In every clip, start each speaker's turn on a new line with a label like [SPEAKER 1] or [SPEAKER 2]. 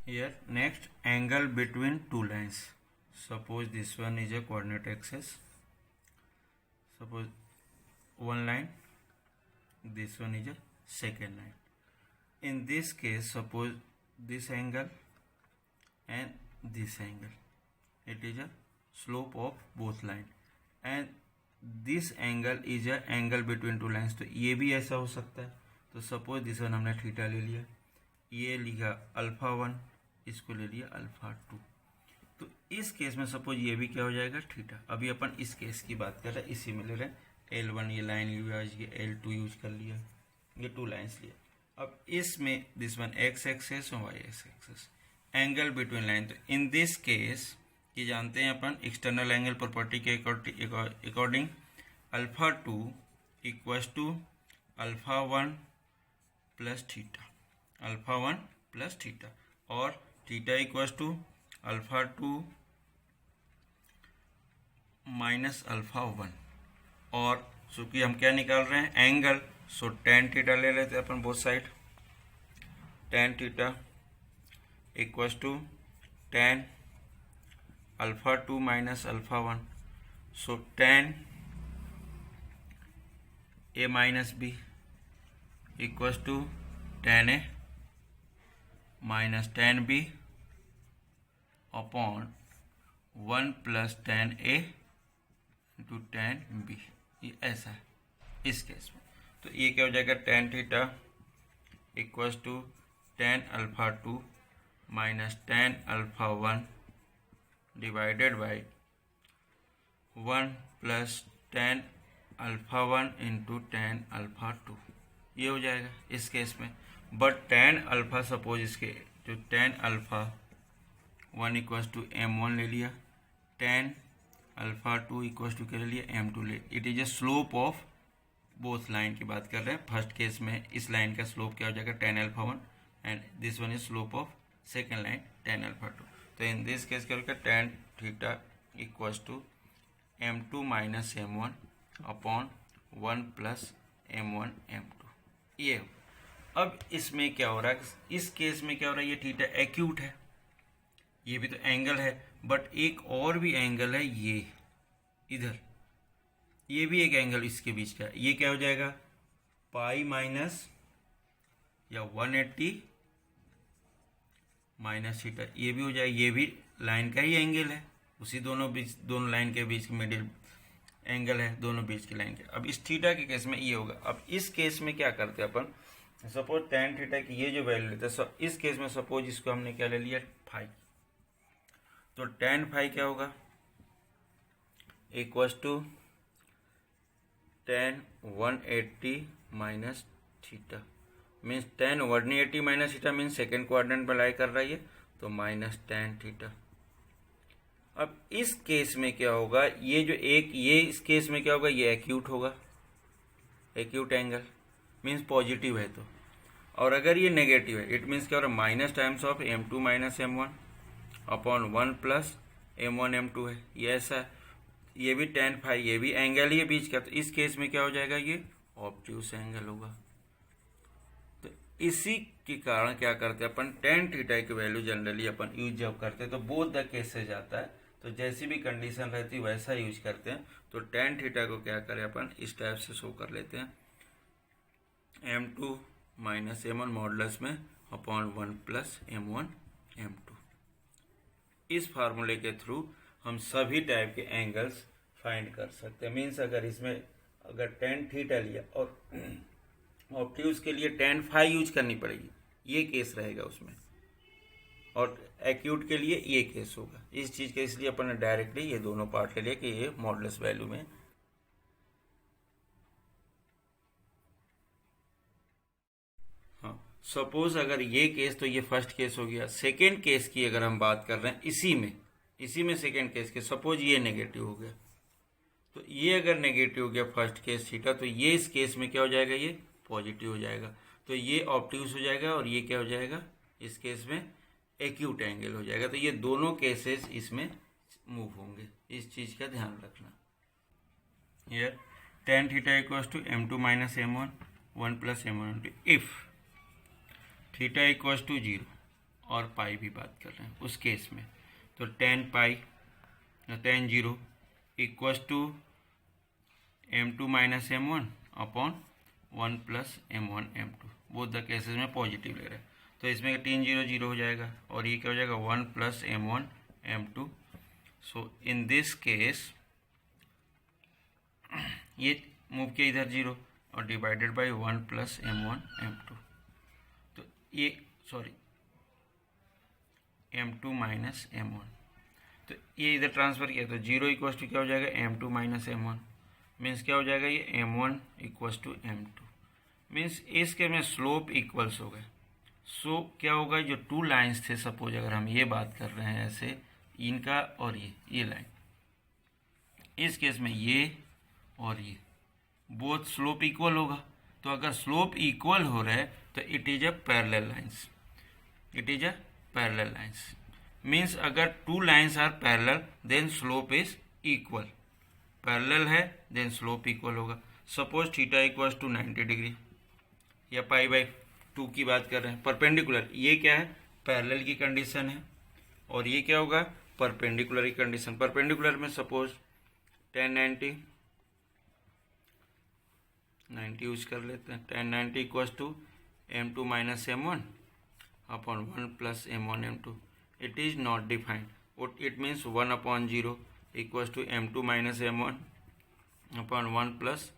[SPEAKER 1] Here next, angle between two lines. Suppose this one is a coordinate axis. Suppose one line, this one is a second line. In this case, suppose this angle and this angle, it is a slope of both line, and this angle is a angle between two lines. तो ये भी ऐसा हो सकता है. तो suppose this one हमने theta ले लिया, ये लिखा अल्फा वन, इसको ले लिया अल्फा टू. तो इस केस में सपोज ये भी क्या हो जाएगा, थीटा. अभी अपन इस केस की बात कर रहे हैं, इसी में ले रहे हैं. L1 ये लाइन यूज की, L2 यूज कर लिया, ये टू लाइन्स लिया. अब इसमें दिस वन एक्स एक्सेस और Y axis, angle between line. तो इन दिस केस ये जानते हैं अपन एक्सटर्नल एंगल प्रॉपर्टी के according alpha two equals to alpha one plus theta, alpha one plus theta, और theta equals to alpha two minus alpha one. और चूंकि हम क्या निकाल रहे हैं, एंगल, सो टेन थीटा ले लेते हैं अपन both side. Tan theta equals to tan alpha two minus alpha one. So tan A minus B equals to tan A minus tan B upon one plus tan A into tan B. ये ऐसा है इस case में. तो ये क्या हो जाएगा, tan theta equals to tan alpha two minus tan alpha one divided by one plus tan alpha one into tan alpha two. ये हो जाएगा इस केस में. बट टेन अल्फा, सपोज इसके जो tan alpha one equals to m one ले लिया, tan alpha two equals to क्या ले लिया, एम टू ले. It is a slope of both line की बात कर रहे हैं. फर्स्ट केस में इस लाइन का स्लोप क्या हो जाएगा, tan alpha one, and this one is slope of second line tan alpha two. तो इन दिस केस क्या होगा, tan theta equals to m two minus M one upon one plus M one M two. ये अब इसमें क्या हो रहा है, इस केस में क्या हो रहा है, ये थीटा एक्यूट है, ये भी तो एंगल है, बट एक और भी एंगल है ये इधर, ये भी एक एंगल इसके बीच का है. ये क्या हो जाएगा, पाई माइनस या 180 माइनस थीटा. ये भी हो जाएगा, ये भी लाइन का ही एंगल है, उसी दोनों लाइन के बीच मिडिल एंगल है, दोनों बीच की लाइन के. अब इस थीटा के केस में ये होगा. अब इस केस में क्या करते हैं अपन, सपोज टेन थीटा की ये जो वैल्यू लेते हैं, इस केस में सपोज इसको हमने क्या ले लिया, फाइव. तो टेन फाइव क्या होगा, equals to tan 180 minus theta. Means tan 180 minus theta means second quadrant में लाई कर रही है, तो माइनस टेन थीटा. अब इस केस में क्या होगा, ये जो एक ये इस केस में क्या होगा, ये एक्यूट होगा, एक्यूट एंगल मीन्स पॉजिटिव है. तो और अगर ये नेगेटिव है, इट मीन्स क्या हो रहा है, minus times of m two minus M one upon one plus M one M two है. ये ऐसा है. ये भी टेन फाइव, ये भी एंगल ही है बीच का. तो इस केस में क्या हो जाएगा, ये ऑब्ट्यूस एंगल होगा. तो इसी के कारण क्या करते हैं अपन, टेन थीटा की वैल्यू जनरली अपन यूज जब करते हैं तो बोथ द केस से जाता है. तो जैसी भी कंडीशन रहती है वैसा यूज करते हैं. तो टेन थीटा को क्या करें अपन, इस टाइप से शो कर लेते हैं, M two minus M one modulus में upon one plus M one M two. इस फार्मूले के थ्रू हम सभी टाइप के एंगल्स फाइंड कर सकते हैं. मीन्स अगर इसमें अगर टेन थीटा लिया और ऑब्ट्यूज के लिए टेन फाइव यूज करनी पड़ेगी, ये केस रहेगा उसमें, और एक्यूट के लिए ये केस होगा इस चीज़ के. इसलिए अपन ने डायरेक्टली ये दोनों पार्ट ले लिया कि ये मॉडुलस वैल्यू में. हाँ, सपोज अगर ये केस, तो ये फर्स्ट केस हो गया. सेकेंड केस की अगर हम बात कर रहे हैं, इसी में सेकेंड केस के, सपोज ये नेगेटिव हो गया, तो ये अगर नेगेटिव हो गया फर्स्ट केस थीटा, तो ये इस केस में क्या हो जाएगा, ये पॉजिटिव हो जाएगा. तो ये ऑब्ट्यूस हो जाएगा, और ये क्या हो जाएगा, इस केस में एक्यूट एंगल हो जाएगा. तो ये दोनों केसेस इसमें मूव होंगे, इस चीज़ का ध्यान रखना. ये tan theta equals to m two minus M one one plus M one. If theta equals to zero और पाई भी बात कर रहे हैं उस केस में, तो tan 0 equals to m2 minus m1 upon 1 plus m1 m2, both the cases में पॉजिटिव ले रहे हैं, तो इसमें tan 0 0 हो जाएगा और ये क्या हो जाएगा 1 plus m1 m2। So in this case ये मूव किया इधर 0 और divided by 1 plus m1 m2, तो ये m2 माइनस m1, तो ये इधर ट्रांसफ़र किया तो 0 इक्वल्स टू क्या हो जाएगा m2 माइनस m1, मीन्स क्या हो जाएगा ये m1 equals to m2, means इसके में स्लोप इक्वल्स हो गए। सो क्या होगा, जो टू लाइंस थे, सपोज अगर हम ये बात कर रहे हैं ऐसे, इनका और ये लाइन, इस केस में ये और ये बोथ स्लोप इक्वल होगा, तो अगर स्लोप इक्वल हो रहा है तो it is a parallel lines, it is a parallel lines, means अगर two lines are parallel then slope is equal, parallel है देन स्लोप इक्वल होगा। Suppose theta equals to 90 degree या π/2 की बात कर रहे हैं, परपेंडिकुलर, ये क्या है पैरेलल की कंडीशन है, और ये क्या होगा परपेंडिकुलर की कंडीशन। परपेंडिकुलर में सपोज tan 90 यूज कर लेते हैं, tan 90 equals to m2 minus m1 upon 1 plus m1 m2, it is not defined, it means 1 upon 0 equals to m2 minus m1 upon 1 plus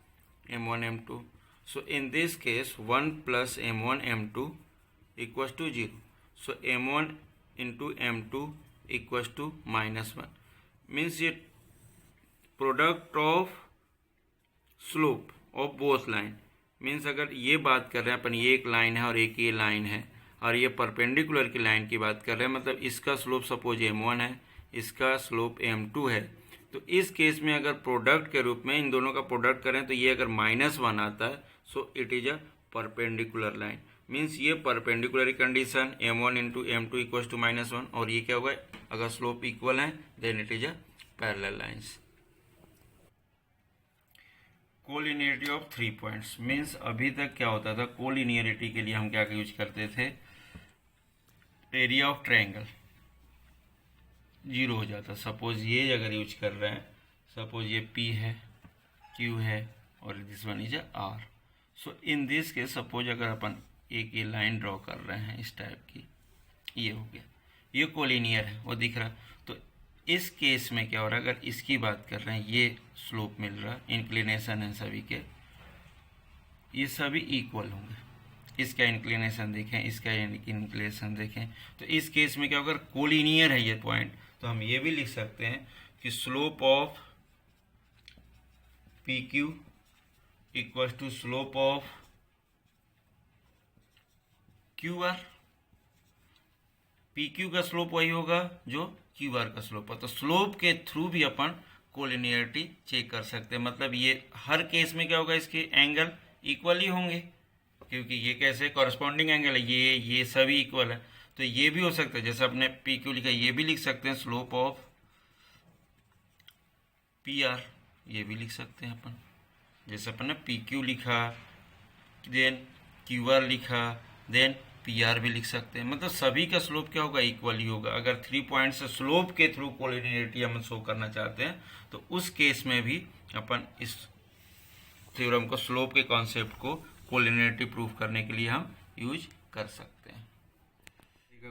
[SPEAKER 1] m1 m2. So in this case 1 plus m1 m2 equals to 0. So m1 into m2 equals to minus 1. Means ये product of slope of both line. Means अगर ये बात कर रहे हैं अपन, ये एक line है और एक ये लाइन है, और ये परपेंडिकुलर की लाइन की बात कर रहे हैं, मतलब इसका स्लोप सपोज m1 है, इसका स्लोप m2 है, तो इस केस में अगर प्रोडक्ट के रूप में इन दोनों का प्रोडक्ट करें तो ये अगर -1 आता है, so it is a perpendicular line, means ये perpendicular condition m1 into m2 equals to -1, और ये क्या होगा अगर स्लोप इक्वल है then it is a parallel lines. Collinearity of 3 points, means अभी तक क्या होता था, कोलिनियरिटी के लिए हम क्या यूज करते थे, एरिया ऑफ ट्रायंगल 0 हो जाता। सपोज ये अगर यूज कर रहे हैं, सपोज ये P है, Q है और this one is R। So in this के सपोज अगर अपन एक ये लाइन ड्रॉ कर रहे हैं इस टाइप की, ये हो गया, ये कोलिनियर है, वो दिख रहा। तो इस केस में क्या हो रहा है, अगर इसकी बात कर रहे हैं, ये स्लोप मिल रहा, इंक्लिनेशन है सभी के, ये सभी इक्वल होंगे, इसका इंक्लिनेशन देखें, इसका इंक्लिनेशन देखें, तो इस केस में क्या होगा, कोलिनियर है ये पॉइंट, तो हम ये भी लिख सकते हैं कि slope of PQ equals to slope of QR। PQ का स्लोप वही होगा जो QR का स्लोप है, तो स्लोप के थ्रू भी अपन कोलिनियरिटी चेक कर सकते हैं, मतलब ये हर केस में क्या होगा, इसके एंगल इक्वल ही होंगे, क्योंकि ये कैसे कॉरस्पॉन्डिंग एंगल है, ये सभी इक्वल है, तो ये भी हो सकता है, जैसे अपने PQ लिखा, ये भी लिख सकते हैं स्लोप ऑफ PR, ये भी लिख सकते हैं अपन, जैसे अपन ने PQ लिखा देन QR लिखा देन PR भी लिख सकते हैं, मतलब सभी का स्लोप क्या होगा, इक्वल ही होगा। अगर 3 पॉइंट से स्लोप के थ्रू कोलिनियरिटी हम शो करना चाहते हैं तो उस केस में भी अपन इस थ्योरम को, स्लोप के कॉन्सेप्ट को कोलिनियरिटी प्रूफ करने के लिए हम यूज कर सकते हैं।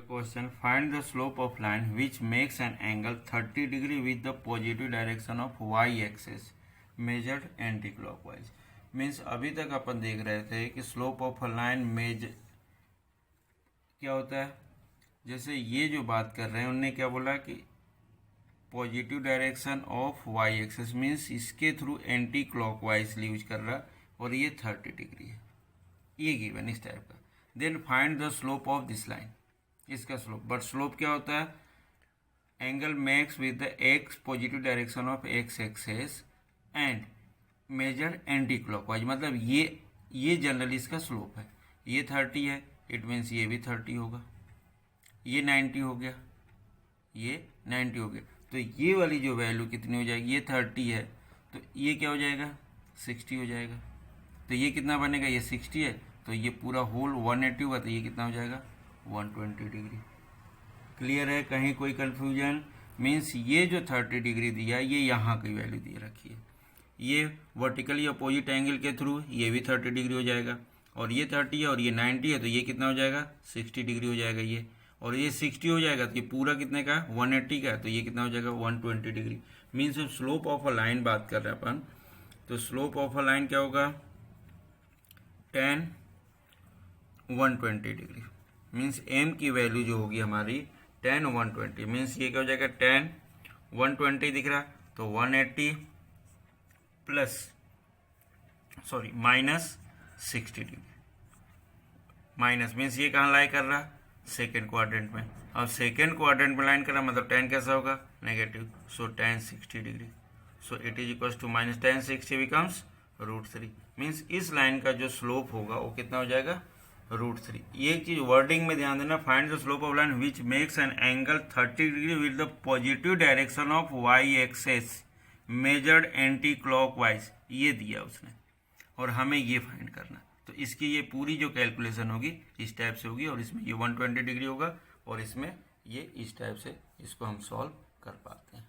[SPEAKER 1] Question, find the slope of line which makes an angle 30 degree with the positive direction of y axis measured anti clockwise. Means अभी तक अपन देख रहे थे कि स्लोप ऑफ अ लाइन क्या होता है, जैसे ये जो बात कर रहे हैं उनने क्या बोला कि positive direction of y axis, means इसके थ्रू एंटी क्लॉकवाइज यूज कर रहा, और ये 30 डिग्री है, ये गिवन इस टाइप का। Then find the slope of this line, इसका स्लोप, बट स्लोप क्या होता है, angle makes with the x positive direction of x axis and measure anticlockwise, मतलब ये जनरली इसका स्लोप है, ये 30 है, इट मीन्स ये भी 30 होगा, ये 90 हो गया, ये 90 हो गया, तो ये वाली जो वैल्यू कितनी हो जाएगी, ये 30 है, तो ये क्या हो जाएगा 60 हो जाएगा, तो ये कितना बनेगा, ये 60 है, तो ये पूरा होल 180 हुआ, तो ये कितना हो जाएगा 120 डिग्री। क्लियर है? कहीं कोई कन्फ्यूजन? मीन्स ये जो 30 डिग्री दिया ये यहाँ की वैल्यू दिए रखी है, ये वर्टिकली अपोजिट एंगल के थ्रू ये भी 30 डिग्री हो जाएगा, और ये 30 है और ये 90 है तो ये कितना हो जाएगा 60 डिग्री हो जाएगा ये, और ये 60 हो जाएगा तो ये पूरा कितने का 180 का है, तो ये कितना हो जाएगा 120 degree. Means slope of a line बात कर रहे हैं अपन, तो स्लोप ऑफ अ लाइन क्या होगा tan 120 डिग्री। मीन्स m की वैल्यू जो होगी हमारी tan 120, मीन्स ये क्या हो जाएगा tan 120 दिख रहा तो 180 plus minus 60 degree. Minus means ये कहाँ लाई कर रहा सेकेंड क्वाड्रेंट में, अब सेकेंड क्वाड्रेंट में लाइन कर रहा मतलब tan कैसा होगा negative, so tan 60 degree, so it is equal to minus tan 60 becomes √3। मीन्स इस लाइन का जो स्लोप होगा वो कितना हो जाएगा √3। ये चीज वर्डिंग में ध्यान देना, find the slope of line which makes an angle 30 degree with the positive direction of y axes measured anticlockwise, ये दिया उसने और हमें ये फाइंड करना। तो इसकी ये पूरी जो कैलकुलेशन होगी इस टाइप से होगी, और इसमें ये 120 डिग्री होगा और इसमें ये इस टाइप से इसको हम सॉल्व कर पाते हैं।